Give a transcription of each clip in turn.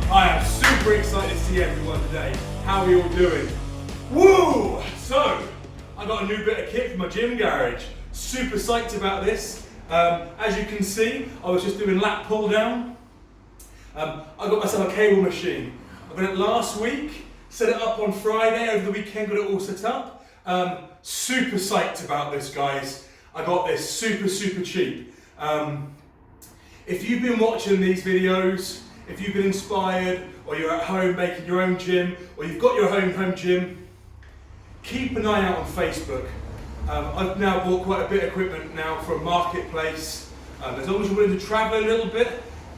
I am super excited to see everyone today. How are we all doing? Woo! So, I got a new bit of kit for my gym garage. Super psyched about this. As you can see, I was just doing lat pull down. I got myself a cable machine. I got it last week, set it up on Friday, over the weekend got it all set up. Super psyched about this, guys. I got this super cheap. If you've been watching these videos, if you've been inspired, or you're at home making your own gym, or you've got your home gym, keep an eye out on Facebook. I've now bought quite a bit of equipment now from Marketplace. As long as you're willing to travel a little bit,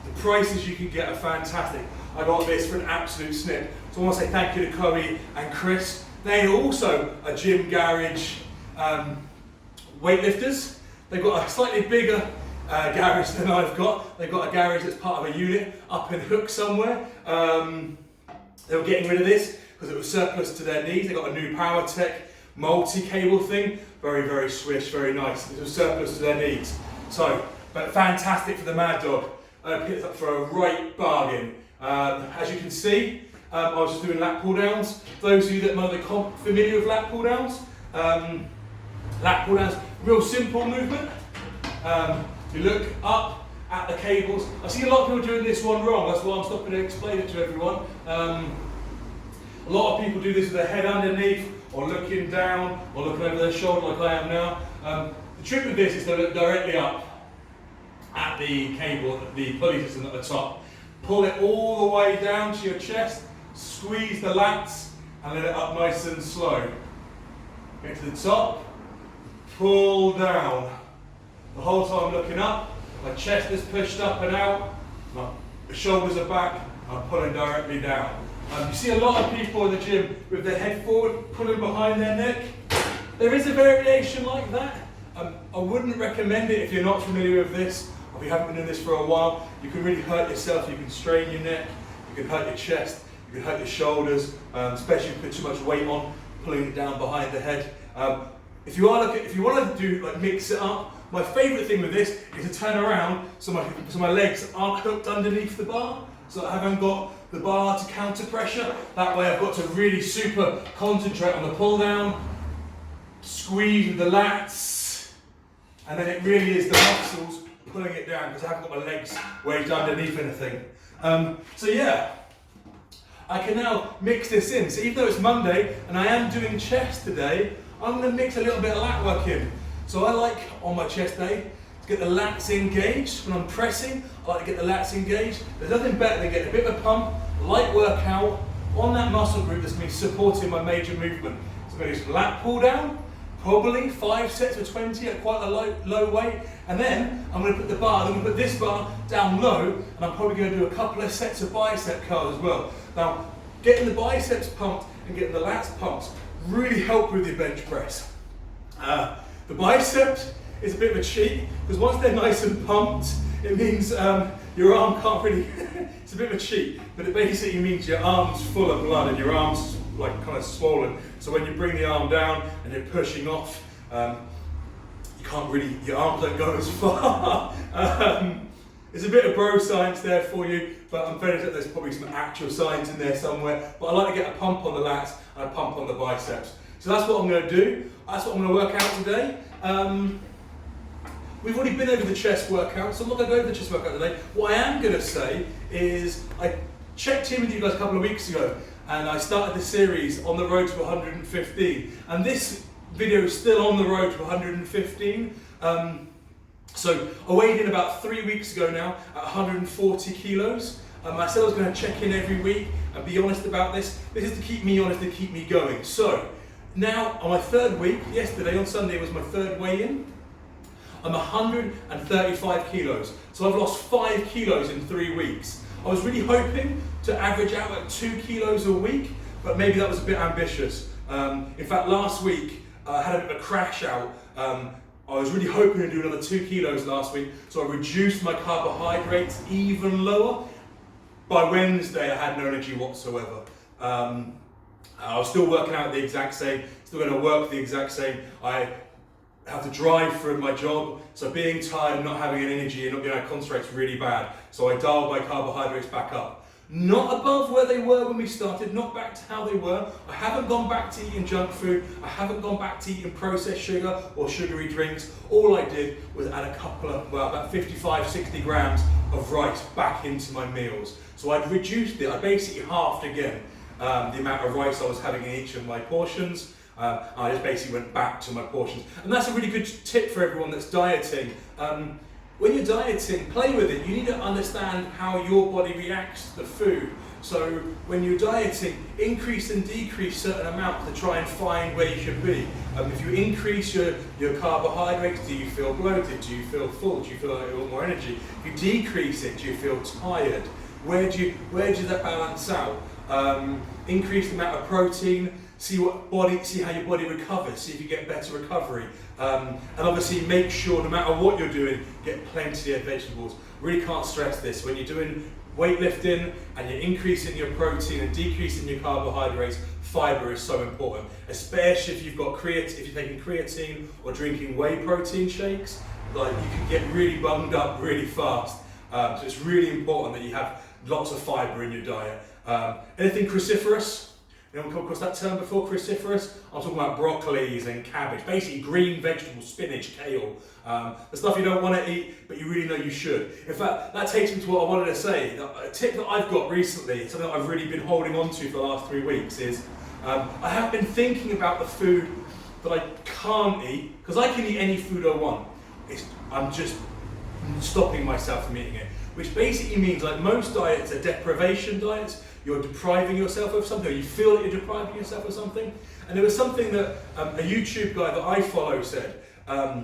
the prices you can get are fantastic. I got this for an absolute snip. So I want to say thank you to Chloe and Chris. They also are gym garage weightlifters. They've got a slightly bigger garage than I've got. They've got a garage that's part of a unit up in Hook somewhere. They were getting rid of this because it was surplus to their needs. They got a new PowerTech multi-cable thing. Very swish, very nice. It was surplus to their needs. So, but fantastic for the Mad Dog. I picked it up for a right bargain. As you can see, I was just doing lat pull downs. Those of you that might be familiar with lat pull downs, real simple movement. You look up at the cables. I see a lot of people doing this one wrong. That's why I'm stopping to explain it to everyone. A lot of people do this with their head underneath, or looking down, or looking over their shoulder like I am now. The trick with this is to look directly up at the cable, the pulley system at the top. Pull it all the way down to your chest, squeeze the lats, and let it up nice and slow. Get to the top, pull down. The whole time looking up, my chest is pushed up and out, my shoulders are back, I'm pulling directly down. You see a lot of people in the gym with their head forward, pulling behind their neck. There is a variation like that. I wouldn't recommend it if you're not familiar with this, or if you haven't been doing this for a while. You can really hurt yourself, you can strain your neck, you can hurt your chest, you can hurt your shoulders, especially if you put too much weight on, pulling it down behind the head. If you want to do like mix it up, my favourite thing with this is to turn around so my legs aren't hooked underneath the bar, so I haven't got the bar to counter pressure. That way I've got to really super concentrate on the pull down, squeeze with the lats, and then it really is the muscles pulling it down because I haven't got my legs wedged underneath anything. So yeah, I can now mix this in. So even though it's Monday and I am doing chest today, I'm going to mix a little bit of lat work in. So I like, on my chest day, to get the lats engaged. When I'm pressing, I like to get the lats engaged. There's nothing better than getting a bit of a pump, light workout, on that muscle group that's going to be supporting my major movement. So I'm going to do some lat pull down, probably 5 sets of 20 at quite a low weight. And then I'm going to put the bar, I'm going to put this bar down low, and I'm probably going to do a couple of sets of bicep curls as well. Now, getting the biceps pumped and getting the lats pumped really help with your bench press. The biceps is a bit of a cheat, because once they're nice and pumped, it means your arm can't really, it's a bit of a cheat, but it basically means your arm's full of blood and your arm's like kind of swollen. So when you bring the arm down and you're pushing off, you can't really, your arms don't go as far. It's a bit of bro science there for you, but I'm fairly certain there's probably some actual science in there somewhere. But I like to get a pump on the lats and a pump on the biceps. So that's what I'm going to do. That's what I'm going to work out today. We've already been over the chest workout, so I'm not going to go over the chest workout today. What I am going to say is I checked in with you guys a couple of weeks ago, and I started the series on the road to 115. And this video is still on the road to 115. So I weighed in about 3 weeks ago now at 140 kilos. I said I was going to check in every week and be honest about this. This is to keep me honest, to keep me going. So, now on my third week, yesterday on Sunday was my third weigh-in. I'm 135 kilos. So I've lost 5 kilos in 3 weeks. I was really hoping to average out at 2 kilos a week, but maybe that was a bit ambitious. In fact, last week I had a bit of a crash out. I was really hoping to do another 2 kilos last week, so I reduced my carbohydrates even lower. By Wednesday, I had no energy whatsoever. I was still working out the exact same, still going to work the exact same. I have to drive for my job, so being tired and not having any energy and not being able to concentrate is really bad. So I dialed my carbohydrates back up. Not above where they were when we started, not back to how they were. I haven't gone back to eating junk food. I haven't gone back to eating processed sugar or sugary drinks. All I did was add a couple of, about 55, 60 grams of rice back into my meals. So I'd reduced it, I basically halved again the amount of rice I was having in each of my portions. I just basically went back to my portions. And that's a really good tip for everyone that's dieting. When you're dieting, play with it. You need to understand how your body reacts to the food. So when you're dieting, increase and decrease certain amounts to try and find where you should be. If you increase your carbohydrates, do you feel bloated? Do you feel full? Do you feel like you want more energy? If you decrease it, do you feel tired? Where does that balance out? Increase the amount of protein. See how your body recovers, see if you get better recovery. And obviously make sure no matter what you're doing, get plenty of vegetables. Really can't stress this. When you're doing weightlifting and you're increasing your protein and decreasing your carbohydrates, fiber is so important. Especially if you've got if you're taking creatine or drinking whey protein shakes, like you can get really bunged up really fast. So it's really important that you have lots of fiber in your diet. Anything cruciferous? Anyone come across that term before, cruciferous? I'm talking about broccolis and cabbage, basically green vegetables, spinach, kale, the stuff you don't want to eat, but you really know you should. In fact, that takes me to what I wanted to say. A tip that I've got recently, something that I've really been holding on to for the last 3 weeks is, I have been thinking about the food that I can't eat, because I can eat any food I want. I'm just stopping myself from eating it, which basically means like most diets are deprivation diets. You're depriving yourself of something, or you feel that you're depriving yourself of something. And there was something that a YouTube guy that I follow said, a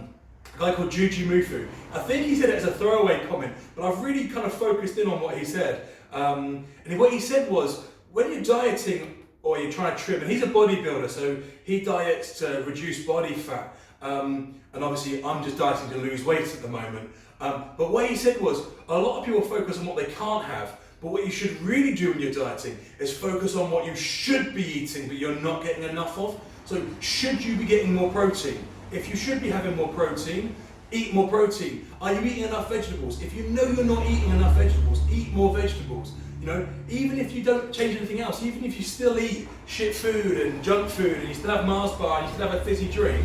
guy called Juji Mufu. I think he said it as a throwaway comment, but I've really kind of focused in on what he said. And what he said was, when you're dieting or you're trying to trim, and he's a bodybuilder, so he diets to reduce body fat. And obviously I'm just dieting to lose weight at the moment. But what he said was, a lot of people focus on what they can't have. But what you should really do when you're dieting is focus on what you should be eating but you're not getting enough of. So should you be getting more protein? If you should be having more protein, eat more protein. Are you eating enough vegetables? If you know you're not eating enough vegetables, eat more vegetables. You know, even if you don't change anything else, even if you still eat shit food and junk food and you still have Mars bar and you still have a fizzy drink,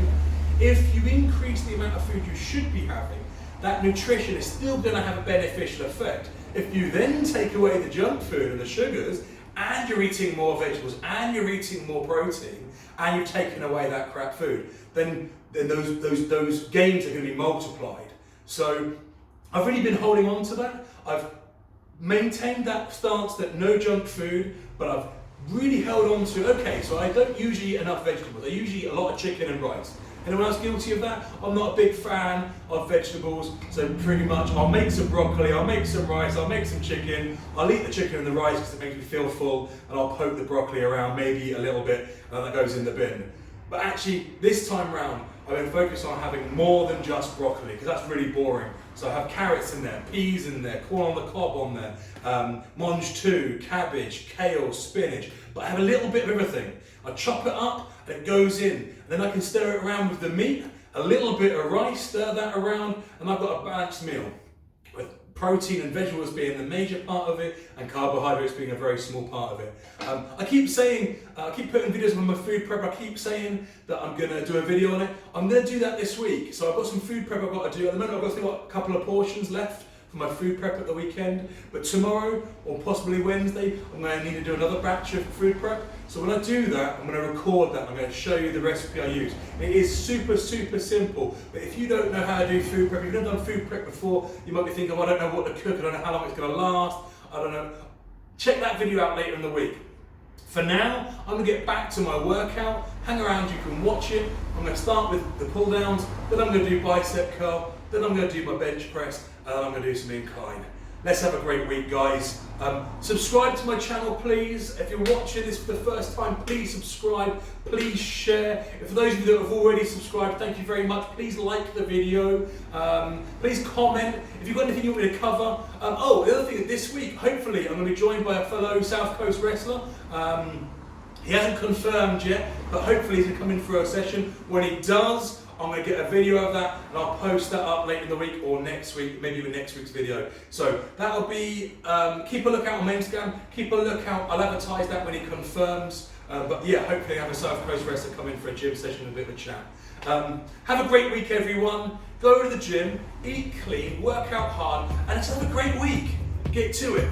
if you increase the amount of food you should be having, that nutrition is still going to have a beneficial effect. If you then take away the junk food and the sugars, and you're eating more vegetables, and you're eating more protein, and you've taken away that crap food, then those gains are going to be multiplied. So I've really been holding on to that. I've maintained that stance that no junk food, but I've really held on to, okay, so I don't usually eat enough vegetables. I usually eat a lot of chicken and rice. Anyone else guilty of that? I'm not a big fan of vegetables, so pretty much I'll make some broccoli, I'll make some rice, I'll make some chicken, I'll eat the chicken and the rice because it makes me feel full, and I'll poke the broccoli around, maybe eat a little bit, and that goes in the bin. But actually, this time round, I've been focused on having more than just broccoli, because that's really boring. So I have carrots in there, peas in there, corn on the cob on there, mange too, cabbage, kale, spinach, but I have a little bit of everything. I chop it up and it goes in, and then I can stir it around with the meat, a little bit of rice, stir that around, and I've got a balanced meal with protein and vegetables being the major part of it and carbohydrates being a very small part of it. I keep putting videos on my food prep. I keep saying that I'm going to do a video on it. I'm going to do that this week. So I've got some food prep I've got to do. At the moment I've got a couple of portions left for my food prep at the weekend, but tomorrow or possibly Wednesday I'm going to need to do another batch of food prep. So when I do that, I'm going to record that. I'm going to show you the recipe I use. It is super simple, but if you don't know how to do food prep, if you've never done food prep before, you might be thinking, oh, I don't know what to cook, I don't know how long it's going to last, I don't know. check that video out later in the week. For now, I'm going to get back to my workout. Hang around, you can watch it. I'm going to start with the pull downs, then I'm going to do bicep curl, then I'm going to do my bench press, and then I'm going to do some incline. Let's have a great week, guys. Subscribe to my channel, please. If you're watching this for the first time, please subscribe, please share. And for those of you that have already subscribed, thank you very much. Please like the video. Please comment if you've got anything you want me to cover. Oh, the other thing, this week, hopefully, I'm going to be joined by a fellow South Coast wrestler. He hasn't confirmed yet, but hopefully he's going to come in for a session. When he does, I'm going to get a video of that and I'll post that up later in the week or next week, maybe even next week's video. So that'll be, keep a lookout on my Instagram, keep a lookout, I'll advertise that when he confirms. But yeah, hopefully I have a South Coast wrestler come in for a gym session and a bit of a chat. Have a great week, everyone. Go to the gym, eat clean, work out hard, and let's have a great week. Get to it.